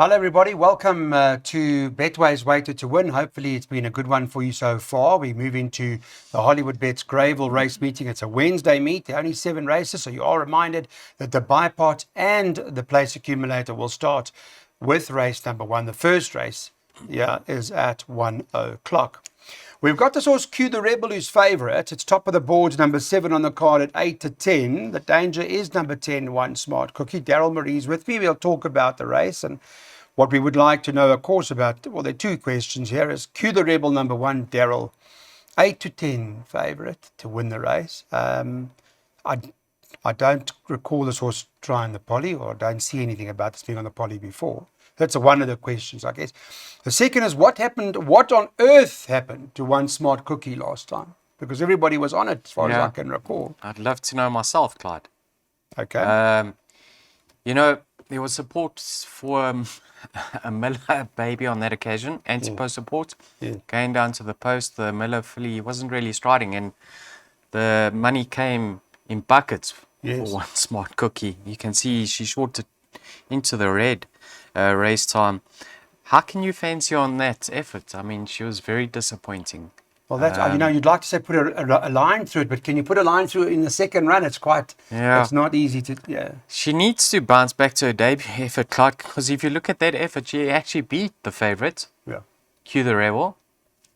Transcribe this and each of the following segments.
Hello, everybody. Welcome to Betway's Weighted to Win. Hopefully, it's been a good one for you so far. We move into the Hollywood Bets Greyville race meeting. It's a Wednesday meet. There are only 7 races, so you are reminded that the bipot and the place accumulator will start with race number 1. The first race is at 1 o'clock. We've got this horse Q the Rebel, who's favourite. It's top of the boards, number 7 on the card at 8 to 10. The danger is number 10, One Smart Cookie. Daryl Marie's with me. We'll talk about the race and what we would like to know, of course, about, well, there are 2 questions here. Is Q the Rebel, number 1, Daryl, 8 to 10 favourite to win the race. I don't recall this horse trying the poly, or I don't see anything about this being on the poly before. That's one of the questions, I guess. The second is what on earth happened to One Smart Cookie last time? Because everybody was on it, as far as I can recall. I'd love to know myself, Clyde. Okay. There was support for a Miller baby on that occasion, anti-post support. Going down to the post, the Miller filly wasn't really striding, and the money came in buckets for One Smart Cookie. You can see she shorted into the red race time. How can you fancy on that effort? I mean, she was very disappointing. Well, that's, you'd like to say put a line through it, but can you put a line through it in the second run? It's it's not easy to, She needs to bounce back to her debut effort, Clark, because if you look at that effort, she actually beat the favourite, Q the Rebel.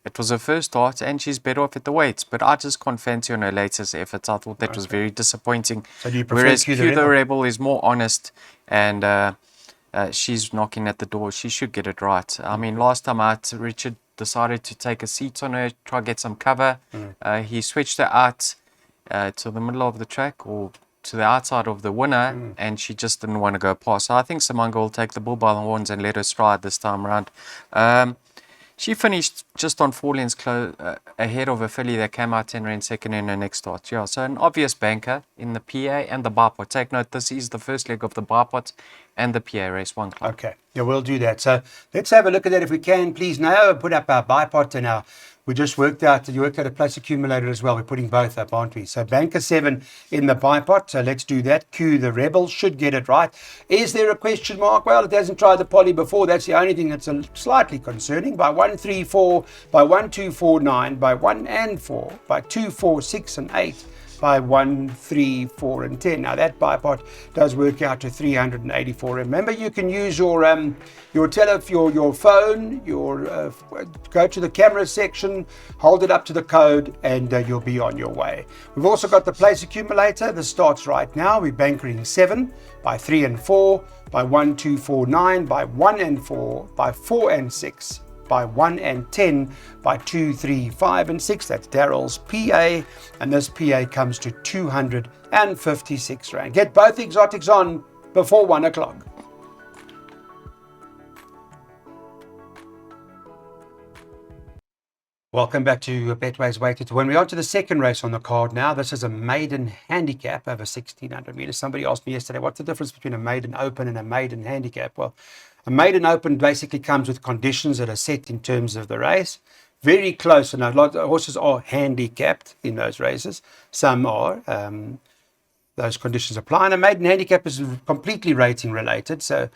It was her first start, and she's better off at the weights, but I just can't fancy on her latest efforts. I thought that was very disappointing. So do you prefer Whereas Q the Rebel is more honest, and she's knocking at the door. She should get it right. I mean, last time out, Richard decided to take a seat on her, try get some cover. He switched her out to the middle of the track or to the outside of the winner, and she just didn't want to go past. So I think Simanga will take the bull by the horns and let her stride this time around. She finished just on 4 lengths ahead of a filly that came out 10 rand second in her next start. Yeah, so an obvious banker in the PA and the bipot. Take note, this is the first leg of the bipot and the PA race 1 club. Okay, yeah, we'll do that. So let's have a look at that if we can, please. Now put up our bipot and we just worked out a place accumulator as well. We're putting both up, aren't we? So banker 7 in the bipot. So let's do that. Q the Rebel should get it right. Is there a question mark? Well, it hasn't tried the poly before. That's the only thing that's slightly concerning. By 1, 3, 4, by 1, 2, 4, 9, by 1 and 4, by 2, 4, 6 and 8, by 1, 3, 4 and 10. Now that bipot does work out to 384. Remember, you can use your phone, go to the camera section, hold it up to the code, and you'll be on your way. We've also got the place accumulator. This starts right now. We're bankering 7, by 3 and 4, by 1, 2, 4, 9, by 1 and 4, by 4 and 6, by 1 and 10, by 2, 3, 5 and 6. That's Daryl's PA, and this PA comes to 256 Rand. Get both exotics on before 1 o'clock. Welcome back to Betway's Weighted to Win. We're on to the second race on the card now. This is a maiden handicap over 1,600 metres. Somebody asked me yesterday, what's the difference between a maiden open and a maiden handicap? Well, a maiden open basically comes with conditions that are set in terms of the race. Very close, and a lot of horses are handicapped in those races. Some are. Those conditions apply. And a maiden handicap is completely rating related. So,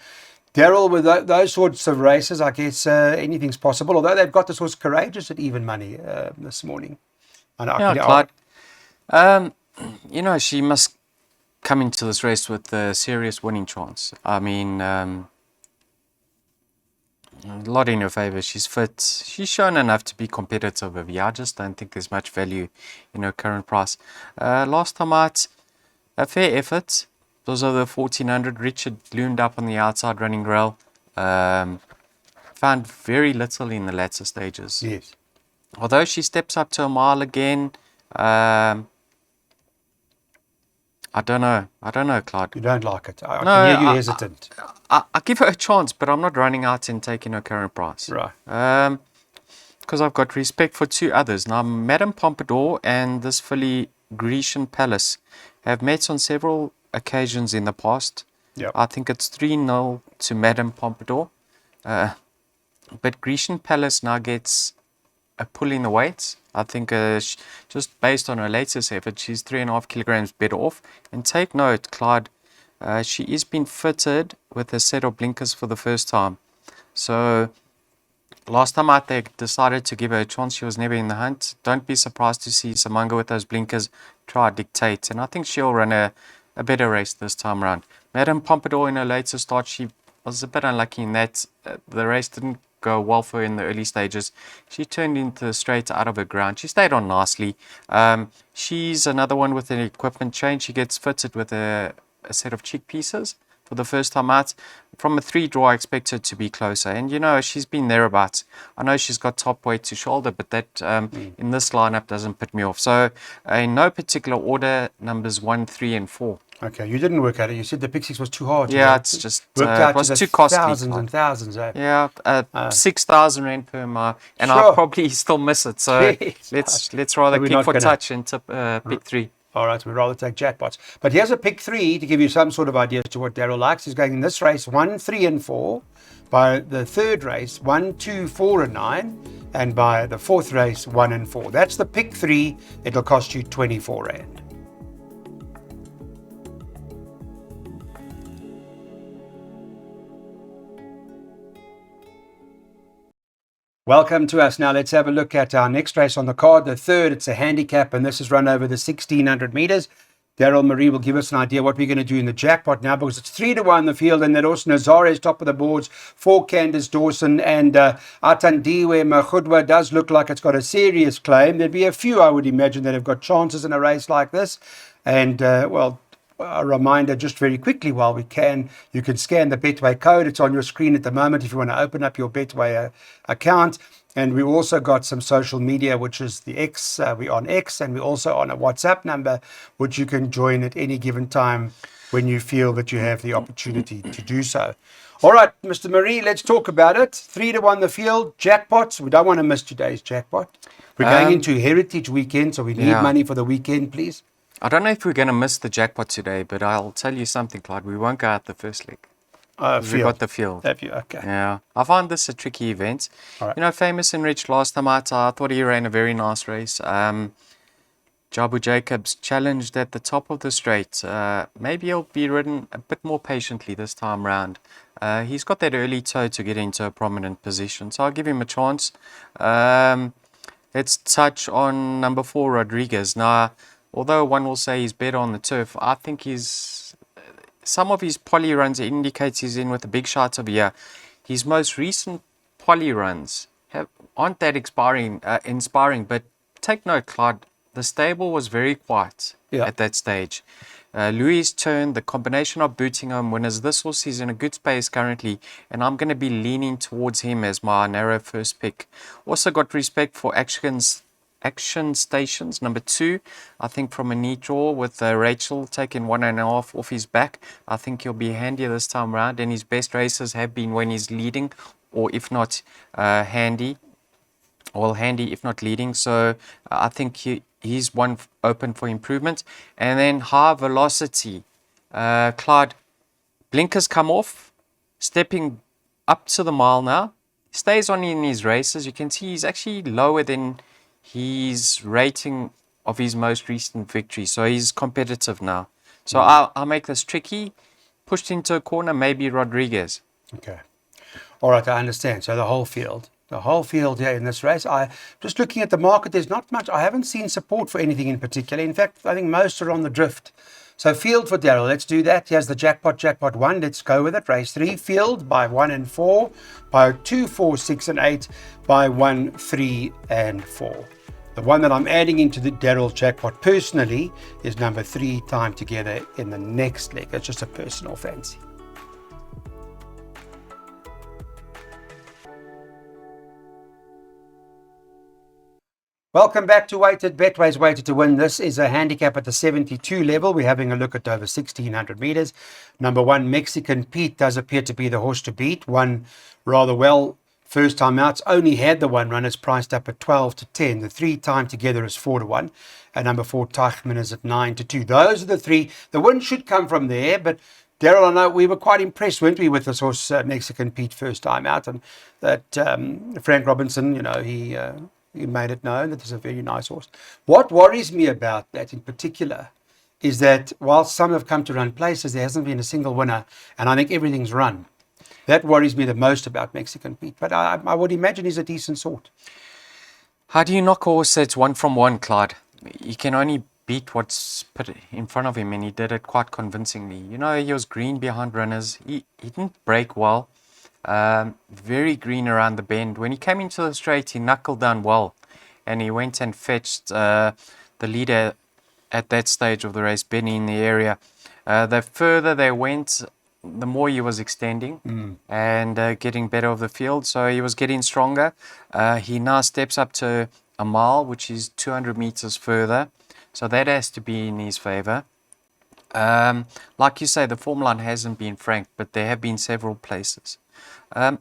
Daryl, with those sorts of races, I guess anything's possible. Although they've got this horse Courageous at even money this morning. Clyde. She must come into this race with a serious winning chance. I mean, a lot in her favour. She's fit. She's shown enough to be competitive with you. I just don't think there's much value in her current price. Last time out, a fair effort. Those are the 1,400. Richard loomed up on the outside running rail. Found very little in the latter stages. Yes. Although she steps up to a mile again, I don't know, Clyde. You don't like it. I can hear you hesitant. I give her a chance, but I'm not running out and taking her current price. Right. Because I've got respect for 2 others. Now, Madame Pompadour and this filly Grecian Palace have met on several occasions in the past. Yep. I think it's 3-0 to Madame Pompadour. But Grecian Palace now gets a pull in the weights. I think just based on her latest effort, she's 3.5 kilograms better off. And take note, Clyde, she is being fitted with a set of blinkers for the first time. So last time out, they decided to give her a chance. She was never in the hunt. Don't be surprised to see Samanga with those blinkers try to dictate. And I think she'll run a better race this time around. Madame Pompadour in her later start, she was a bit unlucky in that the race didn't go well for her in the early stages. She turned into the straight out of her ground. She stayed on nicely. She's another one with an equipment change. She gets fitted with a set of cheek pieces for the first time out. From a 3 draw, I expect her to be closer. And you know, she's been thereabouts. I know she's got top weight to shoulder, but that in this lineup doesn't put me off. So in no particular order, numbers 1, 3, and 4. Okay, you didn't work at it. You said the pick six was too hard. Yeah, it's just worked out it was to the too costly. thousands and thousands. Eh? Yeah, 6,000 rand per mile, and Sure. I'll probably still miss it. So Jeez. let's rather We're keep not for gonna- touch and tip pick 3. All right, we'd rather take jackpots. But here's a pick 3 to give you some sort of idea as to what Daryl likes. He's going in this race 1, 3, and 4. By the third race, 1, 2, 4, and 9. And by the fourth race, 1 and 4. That's the pick 3. It'll cost you 24 Rand. Welcome to us. Now let's have a look at our next race on the card. The third, it's a handicap, and this is run over the 1,600 meters. Daryl Marie will give us an idea what we're going to do in the jackpot now, because it's 3-1 the field, and then also Nazare is top of the boards, 4 Candace Dawson, and Atandiwe Mahudwa does look like it's got a serious claim. There'd be a few, I would imagine, that have got chances in a race like this. And, well, a reminder just very quickly while we can, you can scan the Betway code. It's on your screen at the moment if you want to open up your Betway account. And we've also got some social media, which is the X. We're on X, and we're also on a WhatsApp number, which you can join at any given time when you feel that you have the opportunity to do so. All right, Mr. Marie, let's talk about it. 3-1 the field, jackpots. We don't want to miss today's jackpot. We're going into Heritage Weekend, so we need money for the weekend, please. I don't know if we're going to miss the jackpot today, but I'll tell you something, Clyde. We won't go out the first leg. We got the field. Have you? Okay. Yeah. I find this a tricky event. All right. You know, Famous and Rich last time out, I thought he ran a very nice race. Jabu Jacobs challenged at the top of the straight. Maybe he'll be ridden a bit more patiently this time round. He's got that early toe to get into a prominent position, so I'll give him a chance. Let's touch on number 4, Rodriguez. Now, although one will say he's better on the turf, I think some of his poly runs indicates he's in with a big shot of a year. His most recent poly runs aren't that inspiring, but take note, Clyde, the stable was very quiet at that stage. Louis' turn, the combination of booting home winners, this horse is in a good space currently, and I'm going to be leaning towards him as my narrow first pick. Also got respect for Action Stations, number 2. I think from a neat draw with Rachel taking 1.5 off his back. I think he'll be handier this time round, and his best races have been when he's leading, or if not handy. Well, handy if not leading. So I think he's one open for improvement. And then High Velocity. Clyde, blinkers come off, stepping up to the mile now. Stays on in his races. You can see he's actually lower than his rating of his most recent victory. So he's competitive now. So I'll make this tricky. Pushed into a corner, maybe Rodriguez. Okay. All right, I understand. So the whole field here in this race. I just looking at the market, there's not much. I haven't seen support for anything in particular. In fact, I think most are on the drift. So field for Daryl, let's do that. Here's the jackpot 1. Let's go with it. Race 3, field by 1 and 4, by 2, 4, 6, and 8, by 1, 3, and 4. The one that I'm adding into the Daryl jackpot personally is number 3, Time Together, in the next leg. It's just a personal fancy. Welcome back to Weighted. Betway's Weighted to Win. This is a handicap at the 72 level. We're having a look at over 1,600 meters. Number 1, Mexican Pete, does appear to be the horse to beat. Won rather well first time out. Only had the 1 run. It's priced up at 12 to 10. The 3 Time Together is 4 to 1. And number 4, Teichmann, is at 9 to 2. Those are the 3. The win should come from there, but Daryl, I know we were quite impressed, weren't we, with this horse, Mexican Pete, first time out. And that Frank Robinson, you know, he made it known that it's a very nice horse. What worries me about that in particular is that whilst some have come to run places, there hasn't been a single winner, and I think everything's run. That worries me the most about Mexican Pete, but I would imagine he's a decent sort. How do you knock a horse that's 1 from 1, Clyde? He can only beat what's put in front of him, and he did it quite convincingly. You know, he was green behind runners. He didn't break well. Very green around the bend. When he came into the straight, he knuckled down well, and he went and fetched the leader at that stage of the race, Benny, in the area. The further they went, the more he was extending and getting better of the field. So he was getting stronger. He now steps up to a mile, which is 200 meters further. So that has to be in his favor. Like you say, the form line hasn't been frank, but there have been several places.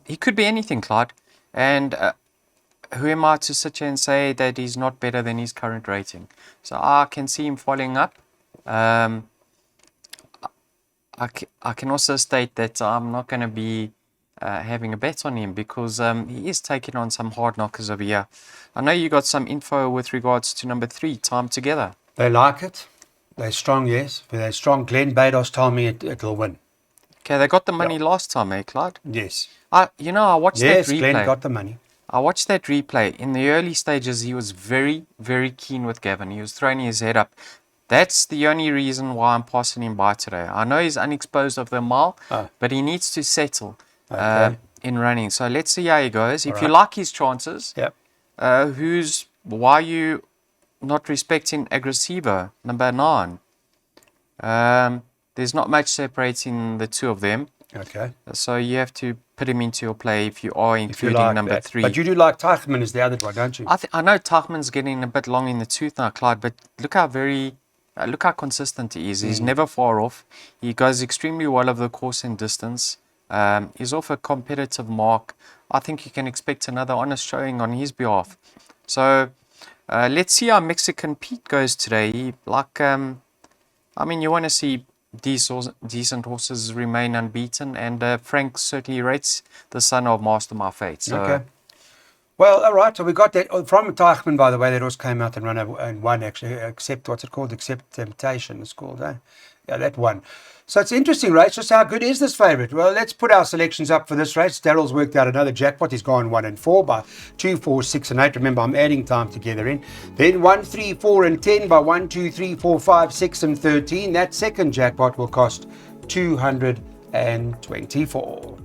He could be anything, Clyde. And who am I to sit here and say that he's not better than his current rating? So I can see him following up. I can also state that I'm not going to be having a bet on him because he is taking on some hard knockers over here. I know you got some info with regards to number 3, Time Together. They like it. They're strong, yes. They're strong. Glenn Bados told me it'll win. Okay, they got the money last time, eh, Clyde? Yes. I watched that replay. Yes, Glenn got the money. I watched that replay. In the early stages, he was very, very keen with Gavin. He was throwing his head up. That's the only reason why I'm passing him by today. I know he's unexposed of the mile, but he needs to settle in running. So let's see how he goes. If you like his chances, why are you not respecting Agresivo, number 9? There's not much separating the two of them. Okay. So you have to put him into your play if you are including number 3. But you do like Teichmann as the other one, don't you? I know Teichmann's getting a bit long in the tooth now, Clyde, but look how consistent he is. He's never far off. He goes extremely well over the course and distance. He's off a competitive mark. I think you can expect another honest showing on his behalf. So let's see how Mexican Pete goes today. You want to see decent horses remain unbeaten, and Frank certainly rates the son of Master My Fate. So. Okay. Well, all right. So we got that from Teichmann, by the way. That horse came out and ran and won, actually. Except, what's it called? Except Temptation, it's called, eh? Yeah, that one. So it's an interesting race. Just how good is this favourite? Well, let's put our selections up for this race. Daryl's worked out another jackpot. He's gone 1 and 4 by 2, 4, 6 and 8. Remember, I'm adding Time Together in. Then 1, 3, 4 and 10 by 1, 2, 3, 4, 5, 6 and 13. That second jackpot will cost 224.